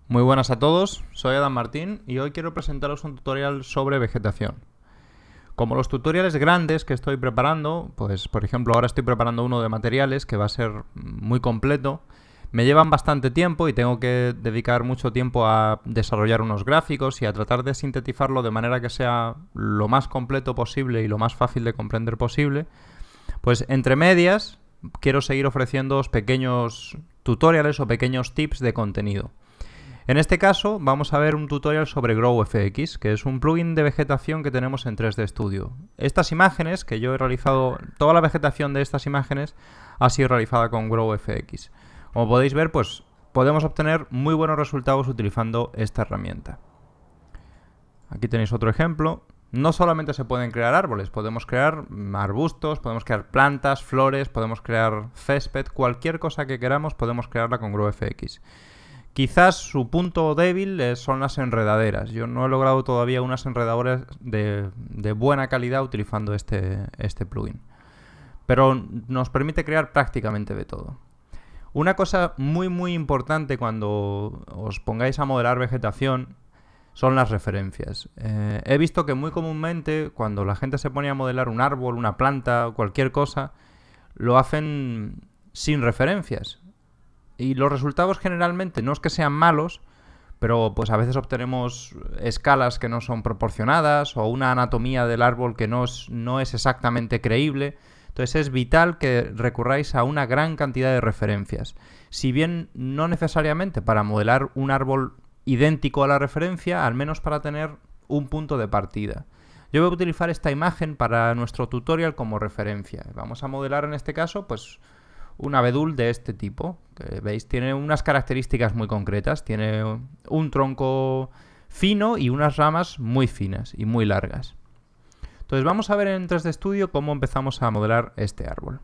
Muy buenas a todos, soy Adam Martín y hoy quiero presentaros un tutorial sobre vegetación. Como los tutoriales grandes que estoy preparando, pues por ejemplo ahora estoy preparando uno de materiales que va a ser muy completo, me llevan bastante tiempo y tengo que dedicar mucho tiempo a desarrollar unos gráficos y a tratar de sintetizarlo de manera que sea lo más completo posible y lo más fácil de comprender posible. Pues entre medias quiero seguir ofreciéndoos pequeños tutoriales o pequeños tips de contenido. En este caso vamos a ver un tutorial sobre GrowFX, que es un plugin de vegetación que tenemos en 3D Studio. Estas imágenes que yo he realizado, toda la vegetación de estas imágenes ha sido realizada con GrowFX. Como podéis ver, pues podemos obtener muy buenos resultados utilizando esta herramienta. Aquí tenéis otro ejemplo. No solamente se pueden crear árboles, podemos crear arbustos, podemos crear plantas, flores, podemos crear césped, cualquier cosa que queramos podemos crearla con GrowFX. Quizás su punto débil son las enredaderas. Yo no he logrado todavía unas enredadoras de buena calidad utilizando este plugin. Pero nos permite crear prácticamente de todo. Una cosa muy importante cuando os pongáis a modelar vegetación son las referencias. He visto que muy comúnmente cuando la gente se pone a modelar un árbol, una planta o cualquier cosa, lo hacen sin referencias. Y los resultados generalmente no es que sean malos, pero pues a veces obtenemos escalas que no son proporcionadas o una anatomía del árbol que no es exactamente creíble. Entonces es vital que recurráis a una gran cantidad de referencias. Si bien no necesariamente para modelar un árbol idéntico a la referencia, al menos para tener un punto de partida. Yo voy a utilizar esta imagen para nuestro tutorial como referencia. Vamos a modelar en este caso pues un abedul de este tipo, que veis tiene unas características muy concretas, tiene un tronco fino y unas ramas muy finas y muy largas. Entonces vamos a ver en 3D Studio cómo empezamos a modelar este árbol.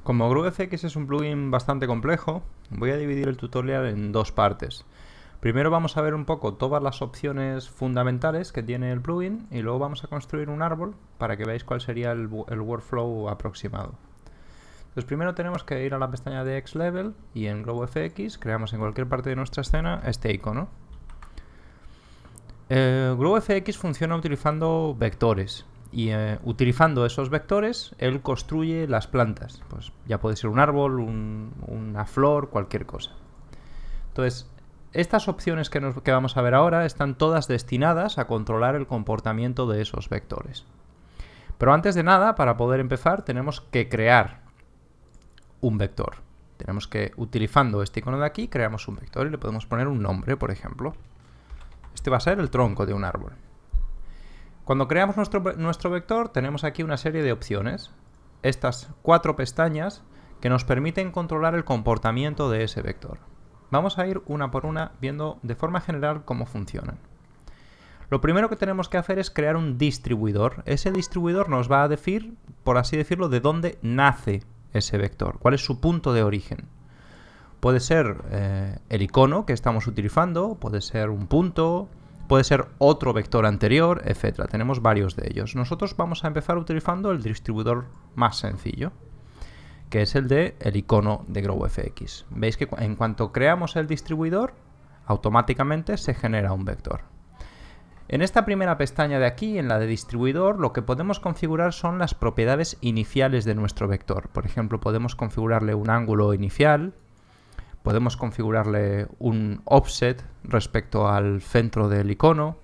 Como GrowFX es un plugin bastante complejo, voy a dividir el tutorial en dos partes. Primero vamos a ver un poco todas las opciones fundamentales que tiene el plugin y luego vamos a construir un árbol para que veáis cuál sería el workflow aproximado. Entonces primero tenemos que ir a la pestaña de Xlevel y en GrowFX creamos en cualquier parte de nuestra escena este icono. GrowFX funciona utilizando vectores y utilizando esos vectores él construye las plantas. Pues ya puede ser un árbol, una flor, cualquier cosa. Entonces estas opciones que vamos a ver ahora están todas destinadas a controlar el comportamiento de esos vectores. Pero antes de nada, para poder empezar, tenemos que crear un vector. Tenemos que, utilizando este icono de aquí, creamos un vector y le podemos poner un nombre, por ejemplo. Este va a ser el tronco de un árbol. Cuando creamos nuestro vector, tenemos aquí una serie de opciones. Estas 4 pestañas que nos permiten controlar el comportamiento de ese vector. Vamos a ir una por una viendo de forma general cómo funcionan. Lo primero que tenemos que hacer es crear un distribuidor. Ese distribuidor nos va a decir, por así decirlo, de dónde nace ese vector, cuál es su punto de origen. Puede ser el icono que estamos utilizando, puede ser un punto, puede ser otro vector anterior, etc. Tenemos varios de ellos. Nosotros vamos a empezar utilizando el distribuidor más sencillo, que es el de el icono de GrowFX. Veis que en cuanto creamos el distribuidor, automáticamente se genera un vector. En esta primera pestaña de aquí, en la de distribuidor, lo que podemos configurar son las propiedades iniciales de nuestro vector. Por ejemplo, podemos configurarle un ángulo inicial, podemos configurarle un offset respecto al centro del icono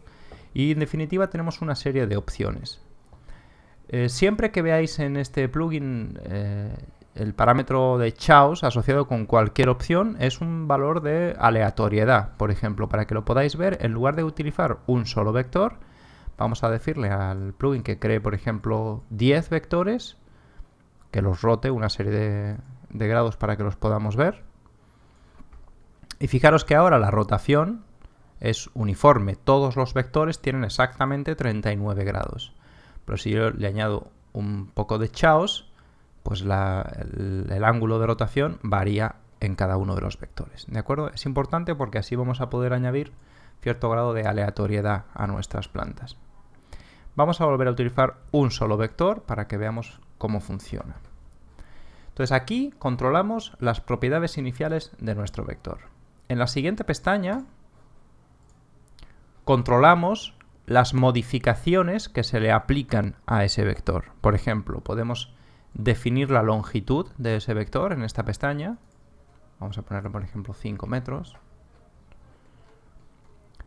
y en definitiva tenemos una serie de opciones. Siempre que veáis en este plugin el parámetro de chaos asociado con cualquier opción es un valor de aleatoriedad. Por ejemplo, para que lo podáis ver, en lugar de utilizar un solo vector, vamos a decirle al plugin que cree, por ejemplo, 10 vectores, que los rote una serie de grados para que los podamos ver. Y fijaros que ahora la rotación es uniforme. Todos los vectores tienen exactamente 39 grados. Pero si yo le añado un poco de chaos, pues el ángulo de rotación varía en cada uno de los vectores. ¿De acuerdo? Es importante porque así vamos a poder añadir cierto grado de aleatoriedad a nuestras plantas. Vamos a volver a utilizar un solo vector para que veamos cómo funciona. Entonces aquí controlamos las propiedades iniciales de nuestro vector. En la siguiente pestaña controlamos las modificaciones que se le aplican a ese vector. Por ejemplo, podemos definir la longitud de ese vector en esta pestaña. Vamos a ponerle, por ejemplo, 5 metros.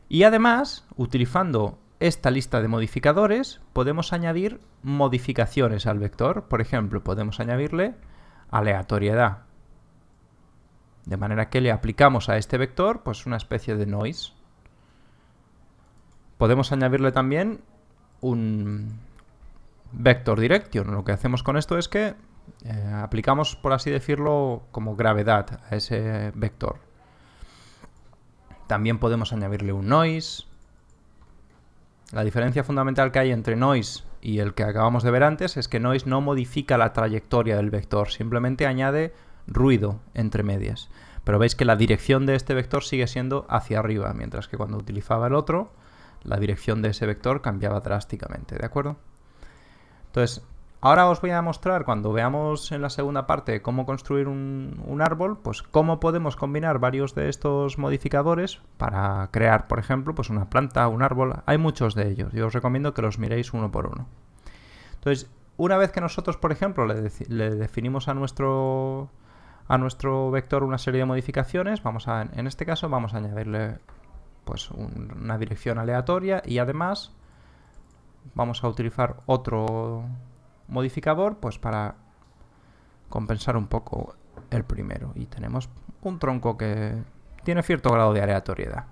Y además, utilizando esta lista de modificadores, podemos añadir modificaciones al vector. Por ejemplo, podemos añadirle aleatoriedad. De manera que le aplicamos a este vector pues una especie de noise. Podemos añadirle también un vector direction. Lo que hacemos con esto es que aplicamos, por así decirlo, como gravedad a ese vector. También podemos añadirle un noise. La diferencia fundamental que hay entre noise y el que acabamos de ver antes es que noise no modifica la trayectoria del vector, simplemente añade ruido entre medias. Pero veis que la dirección de este vector sigue siendo hacia arriba, mientras que cuando utilizaba el otro, la dirección de ese vector cambiaba drásticamente, ¿de acuerdo? Entonces, ahora os voy a mostrar, cuando veamos en la segunda parte cómo construir un árbol, pues cómo podemos combinar varios de estos modificadores para crear, por ejemplo, pues una planta, un árbol. Hay muchos de ellos. Yo os recomiendo que los miréis uno por uno. Entonces, una vez que nosotros, por ejemplo, le definimos a nuestro vector una serie de modificaciones, en este caso vamos a añadirle pues una dirección aleatoria y además vamos a utilizar otro modificador pues para compensar un poco el primero, y tenemos un tronco que tiene cierto grado de aleatoriedad.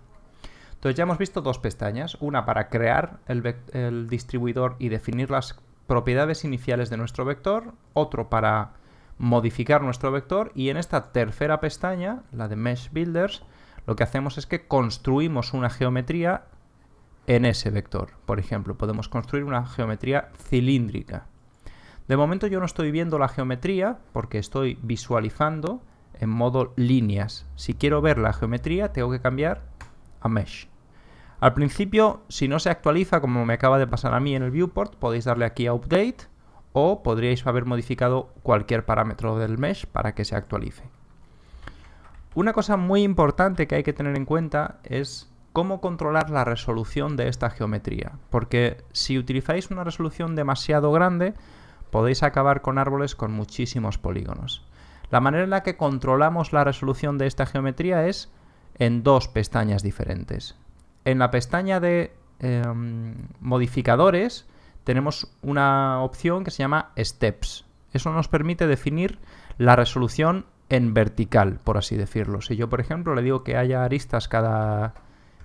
Entonces ya hemos visto dos pestañas, una para crear el distribuidor y definir las propiedades iniciales de nuestro vector, otro para modificar nuestro vector, y en esta tercera pestaña, la de Mesh Builders, lo que hacemos es que construimos una geometría en ese vector. Por ejemplo, podemos construir una geometría cilíndrica. De momento yo no estoy viendo la geometría porque estoy visualizando en modo líneas. Si quiero ver la geometría tengo que cambiar a Mesh. Al principio, si no se actualiza, como me acaba de pasar a mí en el viewport, podéis darle aquí a Update o podríais haber modificado cualquier parámetro del Mesh para que se actualice. Una cosa muy importante que hay que tener en cuenta es cómo controlar la resolución de esta geometría, porque si utilizáis una resolución demasiado grande, podéis acabar con árboles con muchísimos polígonos. La manera en la que controlamos la resolución de esta geometría es en dos pestañas diferentes. En la pestaña de modificadores tenemos una opción que se llama Steps. Eso nos permite definir la resolución en vertical, por así decirlo. Si yo, por ejemplo, le digo que haya aristas cada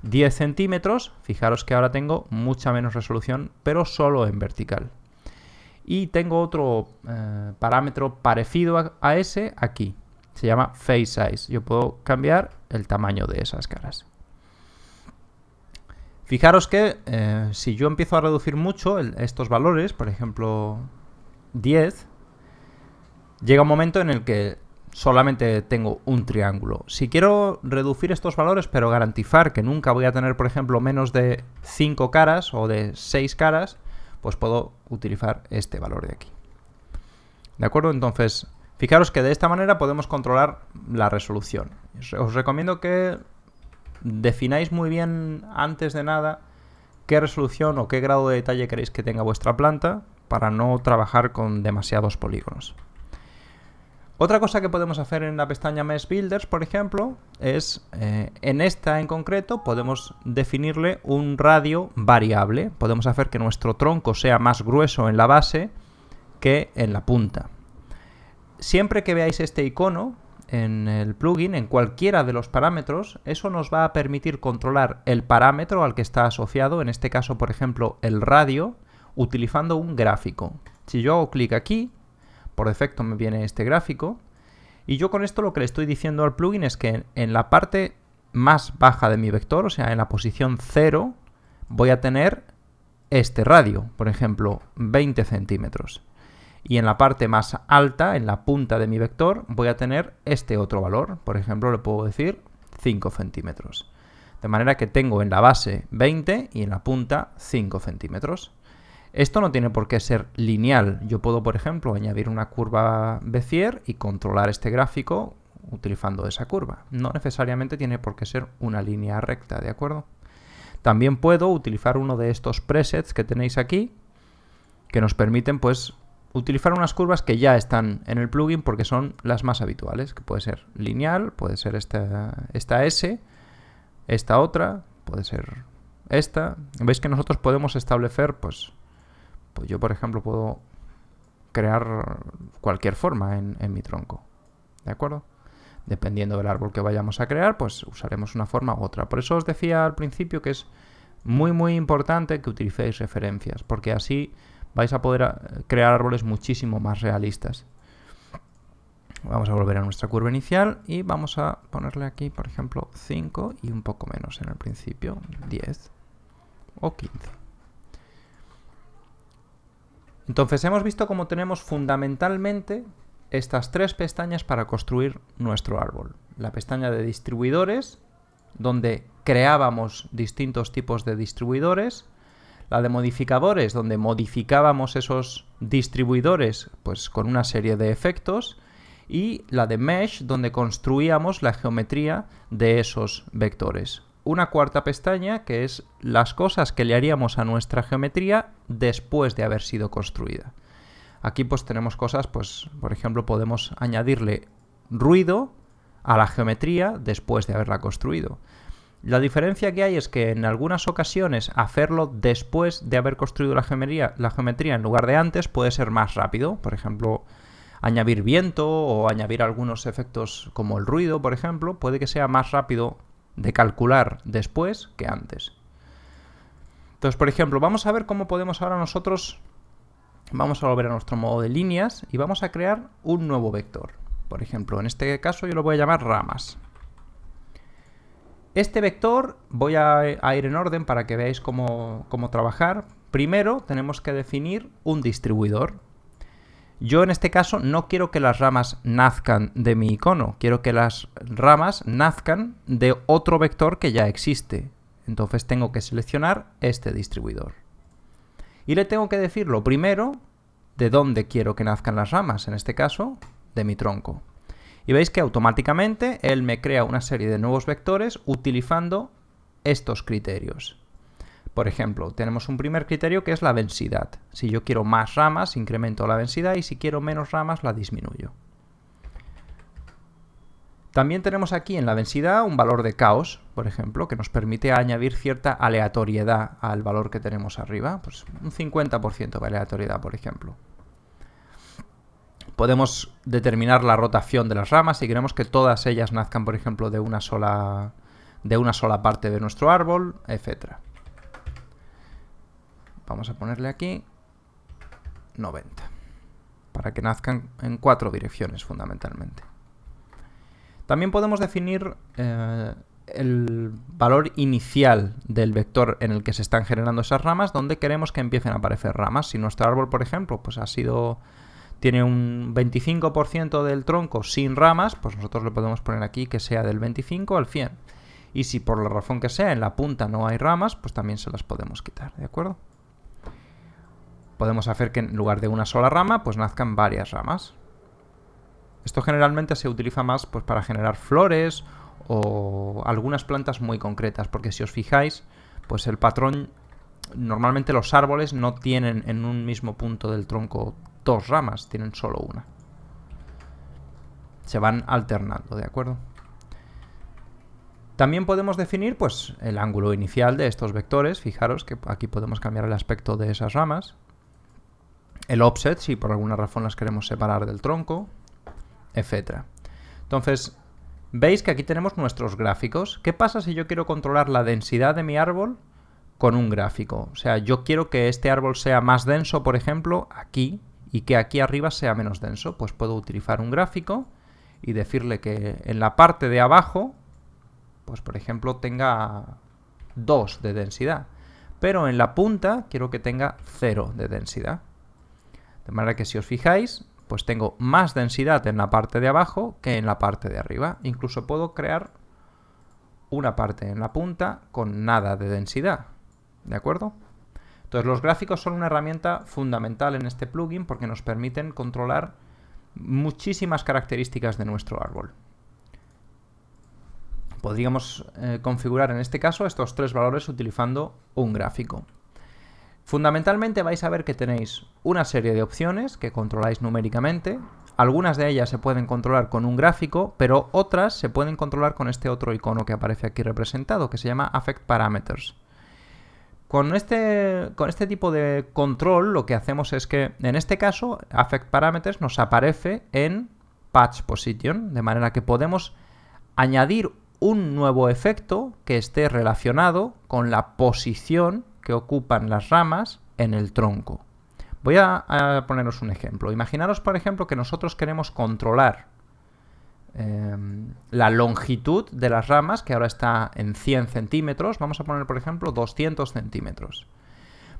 10 centímetros, fijaros que ahora tengo mucha menos resolución, pero solo en vertical. Y tengo otro parámetro parecido a ese aquí. Se llama Face Size. Yo puedo cambiar el tamaño de esas caras. Fijaros que si yo empiezo a reducir mucho estos valores, por ejemplo 10, llega un momento en el que solamente tengo un triángulo. Si quiero reducir estos valores pero garantizar que nunca voy a tener, por ejemplo, menos de 5 caras o de 6 caras, pues puedo utilizar este valor de aquí. ¿De acuerdo? Entonces, fijaros que de esta manera podemos controlar la resolución. Os recomiendo que defináis muy bien antes de nada qué resolución o qué grado de detalle queréis que tenga vuestra planta para no trabajar con demasiados polígonos. Otra cosa que podemos hacer en la pestaña Mesh Builders, por ejemplo, es, en esta en concreto, podemos definirle un radio variable. Podemos hacer que nuestro tronco sea más grueso en la base que en la punta. Siempre que veáis este icono en el plugin, en cualquiera de los parámetros, eso nos va a permitir controlar el parámetro al que está asociado, en este caso, por ejemplo, el radio, utilizando un gráfico. Si yo hago clic aquí, por defecto me viene este gráfico, y yo con esto lo que le estoy diciendo al plugin es que en la parte más baja de mi vector, o sea, en la posición 0, voy a tener este radio, por ejemplo, 20 centímetros. Y en la parte más alta, en la punta de mi vector, voy a tener este otro valor. Por ejemplo, le puedo decir 5 centímetros. De manera que tengo en la base 20 y en la punta 5 centímetros. Esto no tiene por qué ser lineal. Yo puedo, por ejemplo, añadir una curva Bézier y controlar este gráfico utilizando esa curva. No necesariamente tiene por qué ser una línea recta, ¿de acuerdo? También puedo utilizar uno de estos presets que tenéis aquí, que nos permiten, pues, utilizar unas curvas que ya están en el plugin porque son las más habituales, que puede ser lineal, puede ser esta S, esta otra, puede ser esta. Veis que nosotros podemos establecer, pues yo, por ejemplo, puedo crear cualquier forma en mi tronco, ¿de acuerdo? Dependiendo del árbol que vayamos a crear, pues usaremos una forma u otra. Por eso os decía al principio que es muy importante que utilicéis referencias, porque así vais a poder crear árboles muchísimo más realistas. Vamos a volver a nuestra curva inicial y vamos a ponerle aquí, por ejemplo, 5 y un poco menos en el principio, 10 o 15. Entonces hemos visto cómo tenemos fundamentalmente estas tres pestañas para construir nuestro árbol. La pestaña de distribuidores, donde creábamos distintos tipos de distribuidores. La de modificadores, donde modificábamos esos distribuidores pues, con una serie de efectos. Y la de mesh, donde construíamos la geometría de esos vectores. Una cuarta pestaña que es las cosas que le haríamos a nuestra geometría después de haber sido construida. Aquí pues tenemos cosas, pues por ejemplo podemos añadirle ruido a la geometría después de haberla construido. La diferencia que hay es que en algunas ocasiones hacerlo después de haber construido la geometría en lugar de antes puede ser más rápido. Por ejemplo, añadir viento o añadir algunos efectos como el ruido, por ejemplo, puede que sea más rápido de calcular después que antes. Entonces, por ejemplo, vamos a ver cómo podemos ahora nosotros, vamos a volver a nuestro modo de líneas y vamos a crear un nuevo vector. Por ejemplo, en este caso yo lo voy a llamar ramas. Este vector voy a ir en orden para que veáis cómo trabajar. Primero tenemos que definir un distribuidor. Yo en este caso no quiero que las ramas nazcan de mi icono, quiero que las ramas nazcan de otro vector que ya existe. Entonces tengo que seleccionar este distribuidor. Y le tengo que decir lo primero de dónde quiero que nazcan las ramas, en este caso de mi tronco. Y veis que automáticamente él me crea una serie de nuevos vectores utilizando estos criterios. Por ejemplo, tenemos un primer criterio que es la densidad. Si yo quiero más ramas, incremento la densidad y si quiero menos ramas, la disminuyo. También tenemos aquí en la densidad un valor de caos, por ejemplo, que nos permite añadir cierta aleatoriedad al valor que tenemos arriba. Pues un 50% de aleatoriedad, por ejemplo. Podemos determinar la rotación de las ramas si queremos que todas ellas nazcan, por ejemplo, de una sola parte de nuestro árbol, etc. Vamos a ponerle aquí 90, para que nazcan en 4 direcciones fundamentalmente. También podemos definir el valor inicial del vector en el que se están generando esas ramas, donde queremos que empiecen a aparecer ramas. Si nuestro árbol, por ejemplo, pues tiene un 25% del tronco sin ramas, pues nosotros le podemos poner aquí que sea del 25 al 100. Y si por la razón que sea en la punta no hay ramas, pues también se las podemos quitar, ¿de acuerdo? Podemos hacer que en lugar de una sola rama, pues nazcan varias ramas. Esto generalmente se utiliza más pues, para generar flores o algunas plantas muy concretas, porque si os fijáis, pues el patrón, normalmente los árboles no tienen en un mismo punto del tronco 2 ramas, tienen solo una. Se van alternando, ¿de acuerdo? También podemos definir pues, el ángulo inicial de estos vectores. Fijaros que aquí podemos cambiar el aspecto de esas ramas. El offset, si por alguna razón las queremos separar del tronco, etc. Entonces, veis que aquí tenemos nuestros gráficos. ¿Qué pasa si yo quiero controlar la densidad de mi árbol con un gráfico? O sea, yo quiero que este árbol sea más denso, por ejemplo, aquí, y que aquí arriba sea menos denso. Pues puedo utilizar un gráfico y decirle que en la parte de abajo, pues por ejemplo, tenga 2 de densidad. Pero en la punta quiero que tenga 0 de densidad. De manera que si os fijáis, pues tengo más densidad en la parte de abajo que en la parte de arriba. Incluso puedo crear una parte en la punta con nada de densidad. ¿De acuerdo? Entonces los gráficos son una herramienta fundamental en este plugin porque nos permiten controlar muchísimas características de nuestro árbol. Podríamos configurar en este caso estos tres valores utilizando un gráfico. Fundamentalmente vais a ver que tenéis una serie de opciones que controláis numéricamente. Algunas de ellas se pueden controlar con un gráfico, pero otras se pueden controlar con este otro icono que aparece aquí representado, que se llama Affect Parameters. Con este tipo de control lo que hacemos es que, en este caso, Affect Parameters nos aparece en Patch Position, de manera que podemos añadir un nuevo efecto que esté relacionado con la posición que ocupan las ramas en el tronco. Voy a poneros un ejemplo. Imaginaros, por ejemplo, que nosotros queremos controlar la longitud de las ramas, que ahora está en 100 centímetros. Vamos a poner, por ejemplo, 200 centímetros.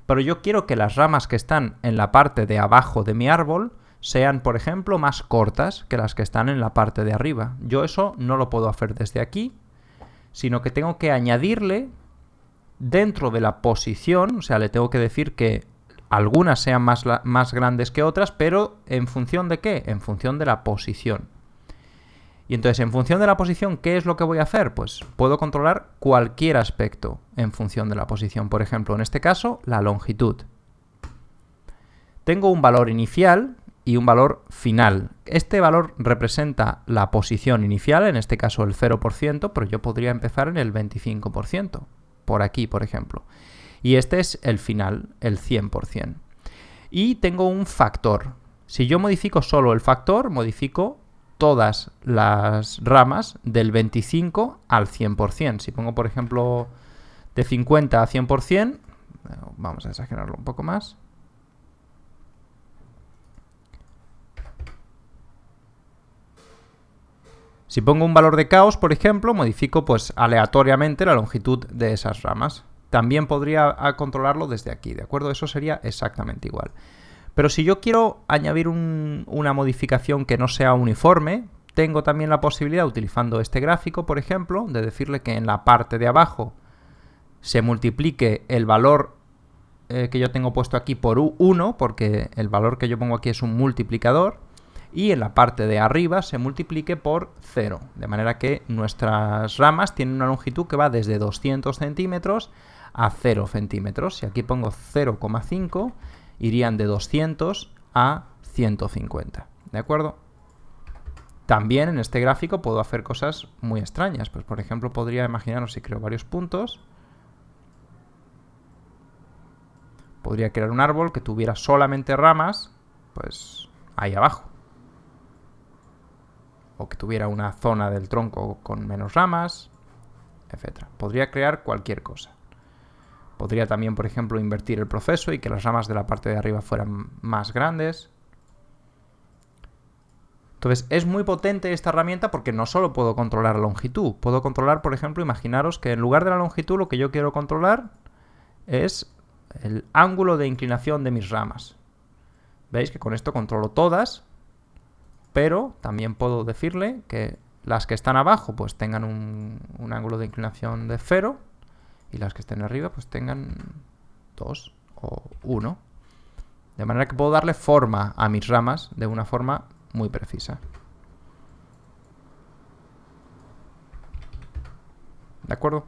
Pero yo quiero que las ramas que están en la parte de abajo de mi árbol sean, por ejemplo, más cortas que las que están en la parte de arriba. Yo eso no lo puedo hacer desde aquí, sino que tengo que añadirle dentro de la posición, o sea, le tengo que decir que algunas sean más grandes que otras, pero ¿en función de qué? En función de la posición. Y entonces, en función de la posición, ¿qué es lo que voy a hacer? Pues puedo controlar cualquier aspecto en función de la posición. Por ejemplo, en este caso, la longitud. Tengo un valor inicial y un valor final. Este valor representa la posición inicial, en este caso el 0%, pero yo podría empezar en el 25%, por aquí, por ejemplo. Y este es el final, el 100%. Y tengo un factor. Si yo modifico solo el factor, modifico todas las ramas del 25 al 100%. Si pongo, por ejemplo, de 50 a 100%, vamos a exagerarlo un poco más. Si pongo un valor de caos, por ejemplo, modifico pues aleatoriamente la longitud de esas ramas. También podría controlarlo desde aquí, ¿de acuerdo? Eso sería exactamente igual. Pero si yo quiero añadir una modificación que no sea uniforme, tengo también la posibilidad, utilizando este gráfico, por ejemplo, de decirle que en la parte de abajo se multiplique el valor que yo tengo puesto aquí por 1, porque el valor que yo pongo aquí es un multiplicador, y en la parte de arriba se multiplique por 0, de manera que nuestras ramas tienen una longitud que va desde 200 centímetros a 0 centímetros. Si aquí pongo 0,5, irían de 200 a 150, ¿de acuerdo? También en este gráfico puedo hacer cosas muy extrañas. Pues, por ejemplo, podría imaginaros, si creo varios puntos, podría crear un árbol que tuviera solamente ramas, pues ahí abajo. O que tuviera una zona del tronco con menos ramas, etc. Podría crear cualquier cosa. Podría también, por ejemplo, invertir el proceso y que las ramas de la parte de arriba fueran más grandes. Entonces, es muy potente esta herramienta porque no solo puedo controlar la longitud. Puedo controlar, por ejemplo, imaginaros que en lugar de la longitud lo que yo quiero controlar es el ángulo de inclinación de mis ramas. ¿Veis que con esto controlo todas? Pero también puedo decirle que las que están abajo pues tengan un ángulo de inclinación de 0 y las que estén arriba pues tengan 2 o 1. De manera que puedo darle forma a mis ramas de una forma muy precisa. ¿De acuerdo?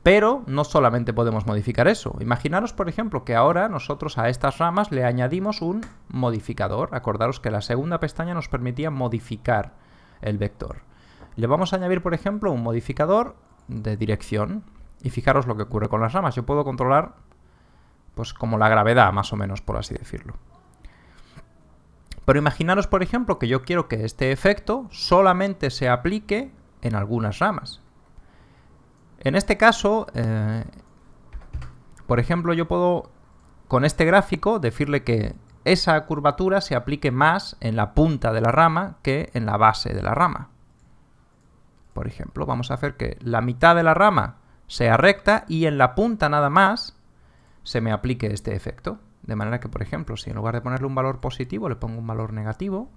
Pero no solamente podemos modificar eso. Imaginaros, por ejemplo, que ahora nosotros a estas ramas le añadimos un modificador. Acordaros que la segunda pestaña nos permitía modificar el vector. Le vamos a añadir, por ejemplo, un modificador de dirección. Y fijaros lo que ocurre con las ramas. Yo puedo controlar, pues, como la gravedad, más o menos, por así decirlo. Pero imaginaros, por ejemplo, que yo quiero que este efecto solamente se aplique en algunas ramas. En este caso, por ejemplo, yo puedo, con este gráfico, decirle que esa curvatura se aplique más en la punta de la rama que en la base de la rama. Por ejemplo, vamos a hacer que la mitad de la rama sea recta y en la punta nada más se me aplique este efecto. De manera que, por ejemplo, si en lugar de ponerle un valor positivo le pongo un valor negativo,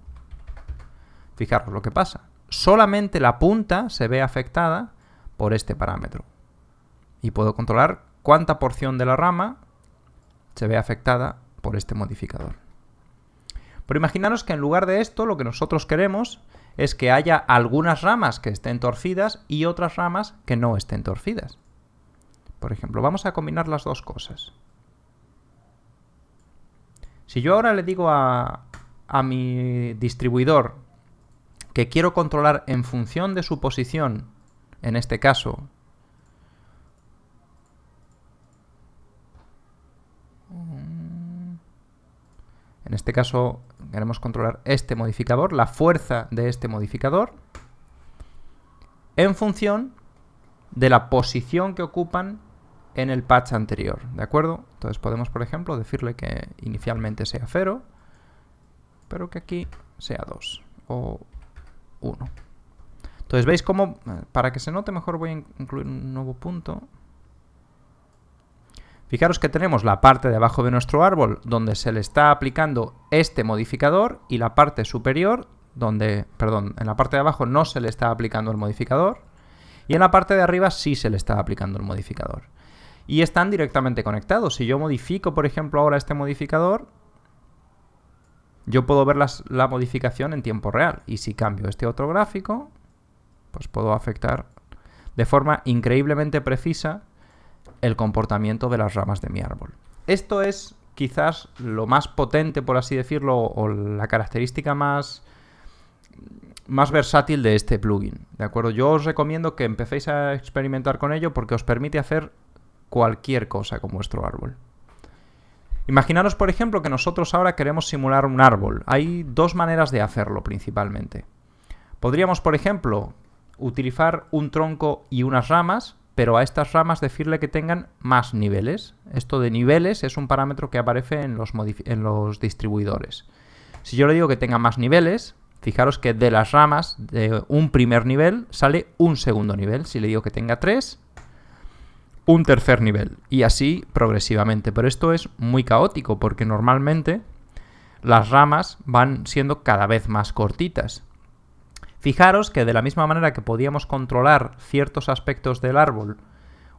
fijaros lo que pasa. Solamente la punta se ve afectada por este parámetro. Y puedo controlar cuánta porción de la rama se ve afectada por este modificador. Pero imaginaros que en lugar de esto, lo que nosotros queremos es que haya algunas ramas que estén torcidas y otras ramas que no estén torcidas. Por ejemplo, vamos a combinar las dos cosas. Si yo ahora le digo a mi distribuidor que quiero controlar en función de su posición, en este caso, queremos controlar este modificador, la fuerza de este modificador, en función de la posición que ocupan en el patch anterior, ¿de acuerdo? Entonces podemos, por ejemplo, decirle que inicialmente sea 0, pero que aquí sea 2 o 1. Entonces veis cómo, para que se note mejor, voy a incluir un nuevo punto. Fijaros que tenemos la parte de abajo de nuestro árbol donde se le está aplicando este modificador y la parte superior donde, perdón, en la parte de abajo no se le está aplicando el modificador y en la parte de arriba sí se le está aplicando el modificador. Y están directamente conectados. Si yo modifico, por ejemplo, ahora este modificador, yo puedo ver la modificación en tiempo real. Y si cambio este otro gráfico, pues puedo afectar de forma increíblemente precisa el comportamiento de las ramas de mi árbol. Esto es quizás lo más potente, por así decirlo, o la característica más versátil de este plugin, ¿de acuerdo? Yo os recomiendo que empecéis a experimentar con ello porque os permite hacer cualquier cosa con vuestro árbol. Imaginaros, por ejemplo, que nosotros ahora queremos simular un árbol. Hay dos maneras de hacerlo principalmente. Podríamos, por ejemplo, utilizar un tronco y unas ramas, pero a estas ramas decirle que tengan más niveles. Esto de niveles es un parámetro que aparece en los distribuidores. Si yo le digo que tenga más niveles, fijaros que de las ramas de un primer nivel sale un segundo nivel. Si le digo que tenga 3, un tercer nivel. Y así progresivamente. Pero esto es muy caótico porque normalmente las ramas van siendo cada vez más cortitas. Fijaros que de la misma manera que podíamos controlar ciertos aspectos del árbol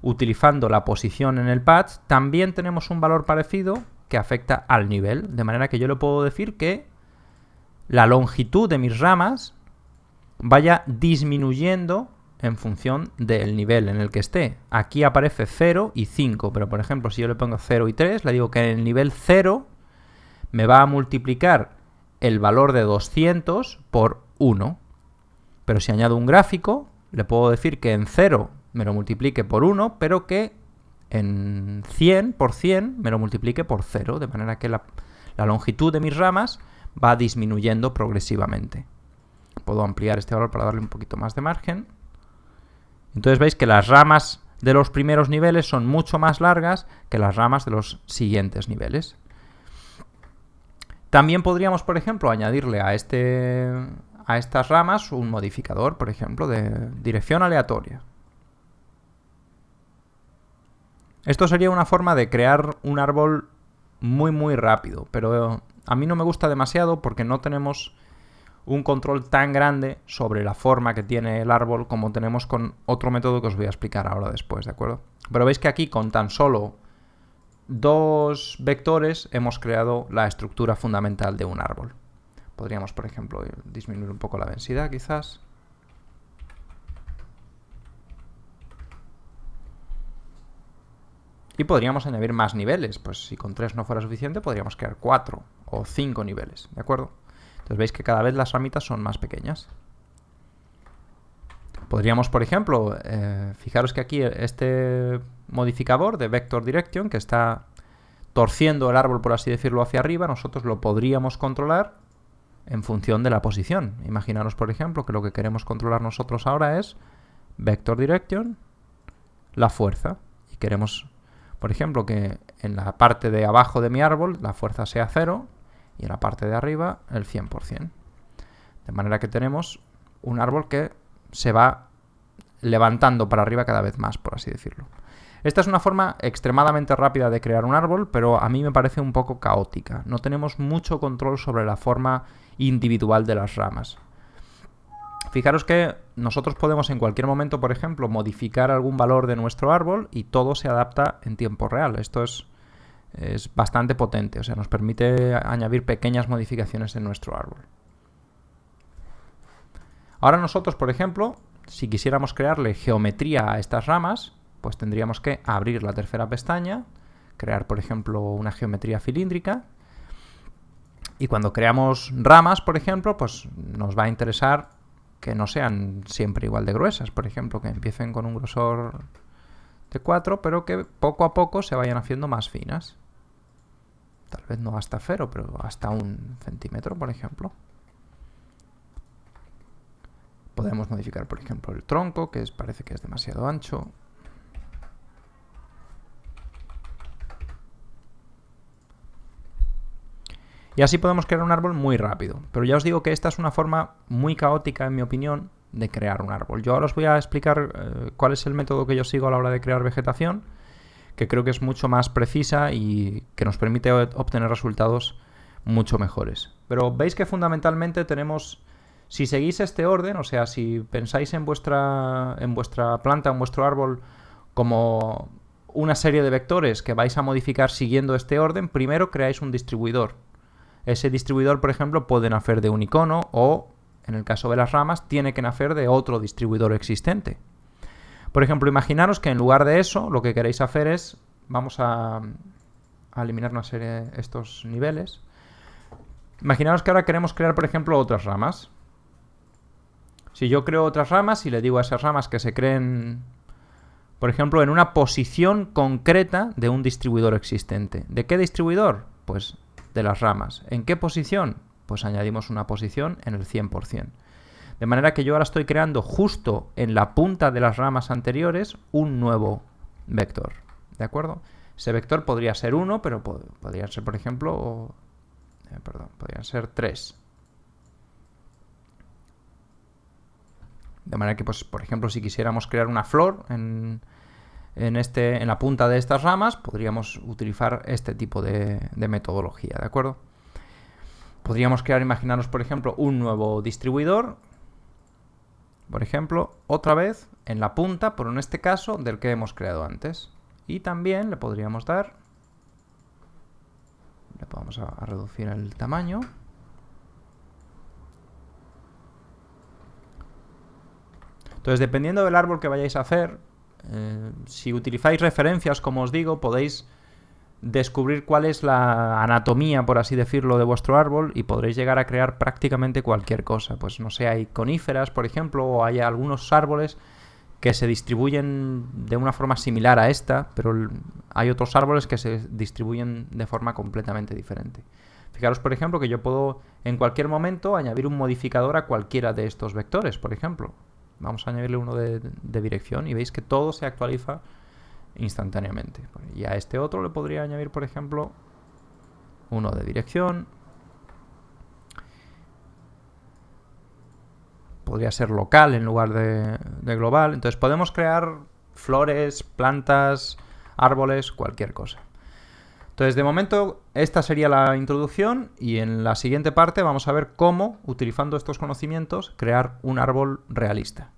utilizando la posición en el patch, también tenemos un valor parecido que afecta al nivel. De manera que yo le puedo decir que la longitud de mis ramas vaya disminuyendo en función del nivel en el que esté. Aquí aparece 0 y 5, pero por ejemplo si yo le pongo 0 y 3, le digo que en el nivel 0 me va a multiplicar el valor de 200 por 1. Pero si añado un gráfico, le puedo decir que en 0 me lo multiplique por 1, pero que en 100 por 100 me lo multiplique por 0, de manera que la longitud de mis ramas va disminuyendo progresivamente. Puedo ampliar este valor para darle un poquito más de margen. Entonces veis que las ramas de los primeros niveles son mucho más largas que las ramas de los siguientes niveles. También podríamos, por ejemplo, añadirle a estas ramas un modificador, por ejemplo, de dirección aleatoria. Esto sería una forma de crear un árbol muy rápido, pero a mí no me gusta demasiado porque no tenemos un control tan grande sobre la forma que tiene el árbol como tenemos con otro método que os voy a explicar ahora después, ¿de acuerdo? Pero veis que aquí con tan solo 2 vectores hemos creado la estructura fundamental de un árbol. Podríamos, por ejemplo, disminuir un poco la densidad, quizás. Y podríamos añadir más niveles. Pues si con 3 no fuera suficiente, podríamos crear 4 o 5 niveles, ¿de acuerdo? Entonces veis que cada vez las ramitas son más pequeñas. Podríamos, por ejemplo, fijaros que aquí este modificador de Vector Direction, que está torciendo el árbol, por así decirlo, hacia arriba, nosotros lo podríamos controlar en función de la posición. Imaginaros, por ejemplo, que lo que queremos controlar nosotros ahora es Vector Direction, la fuerza. Y queremos, por ejemplo, que en la parte de abajo de mi árbol la fuerza sea 0 y en la parte de arriba el 100%. De manera que tenemos un árbol que se va levantando para arriba cada vez más, por así decirlo. Esta es una forma extremadamente rápida de crear un árbol, pero a mí me parece un poco caótica. No tenemos mucho control sobre la forma individual de las ramas. Fijaros que nosotros podemos en cualquier momento, por ejemplo, modificar algún valor de nuestro árbol y todo se adapta en tiempo real. Esto es es bastante potente, o sea, nos permite añadir pequeñas modificaciones en nuestro árbol. Ahora nosotros, por ejemplo, si quisiéramos crearle geometría a estas ramas, pues tendríamos que abrir la tercera pestaña, crear, por ejemplo, una geometría cilíndrica. Y cuando creamos ramas, por ejemplo, pues nos va a interesar que no sean siempre igual de gruesas. Por ejemplo, que empiecen con un grosor de 4, pero que poco a poco se vayan haciendo más finas. Tal vez no hasta 0, pero hasta 1 centímetro, por ejemplo. Podemos modificar, por ejemplo, el tronco, que parece que es demasiado ancho. Y así podemos crear un árbol muy rápido. Pero ya os digo que esta es una forma muy caótica, en mi opinión, de crear un árbol. Yo ahora os voy a explicar cuál es el método que yo sigo a la hora de crear vegetación, que creo que es mucho más precisa y que nos permite obtener resultados mucho mejores. Pero veis que fundamentalmente tenemos, si seguís este orden, o sea, si pensáis en vuestra planta, en vuestro árbol, como una serie de vectores que vais a modificar siguiendo este orden, primero creáis un distribuidor. Ese distribuidor, por ejemplo, puede nacer de un icono o, en el caso de las ramas, tiene que nacer de otro distribuidor existente. Por ejemplo, imaginaros que en lugar de eso, lo que queréis hacer es, vamos a eliminar una serie de estos niveles. Imaginaros que ahora queremos crear, por ejemplo, otras ramas. Si yo creo otras ramas y le digo a esas ramas que se creen, por ejemplo, en una posición concreta de un distribuidor existente. ¿De qué distribuidor? Pues de las ramas. ¿En qué posición? Pues añadimos una posición en el 100%. De manera que yo ahora estoy creando justo en la punta de las ramas anteriores un nuevo vector. ¿De acuerdo? Ese vector podría ser 1, pero podría ser, por ejemplo, podrían ser 3. De manera que, pues, por ejemplo, si quisiéramos crear una flor en la punta de estas ramas, podríamos utilizar este tipo de metodología, ¿de acuerdo? Podríamos crear, imaginaros, por ejemplo, un nuevo distribuidor, por ejemplo, otra vez en la punta, pero en este caso del que hemos creado antes. Y también le podríamos dar, le vamos a reducir el tamaño. Entonces, dependiendo del árbol que vayáis a hacer, si utilizáis referencias, como os digo, podéis descubrir cuál es la anatomía, por así decirlo, de vuestro árbol y podréis llegar a crear prácticamente cualquier cosa. Pues no sé, hay coníferas, por ejemplo, o hay algunos árboles que se distribuyen de una forma similar a esta, pero hay otros árboles que se distribuyen de forma completamente diferente. Fijaros, por ejemplo, que yo puedo en cualquier momento añadir un modificador a cualquiera de estos vectores, por ejemplo. Vamos a añadirle uno de dirección y veis que todo se actualiza instantáneamente. Y a este otro le podría añadir, por ejemplo, uno de dirección. Podría ser local en lugar de global. Entonces podemos crear flores, plantas, árboles, cualquier cosa. Entonces, de momento, esta sería la introducción y en la siguiente parte vamos a ver cómo, utilizando estos conocimientos, crear un árbol realista.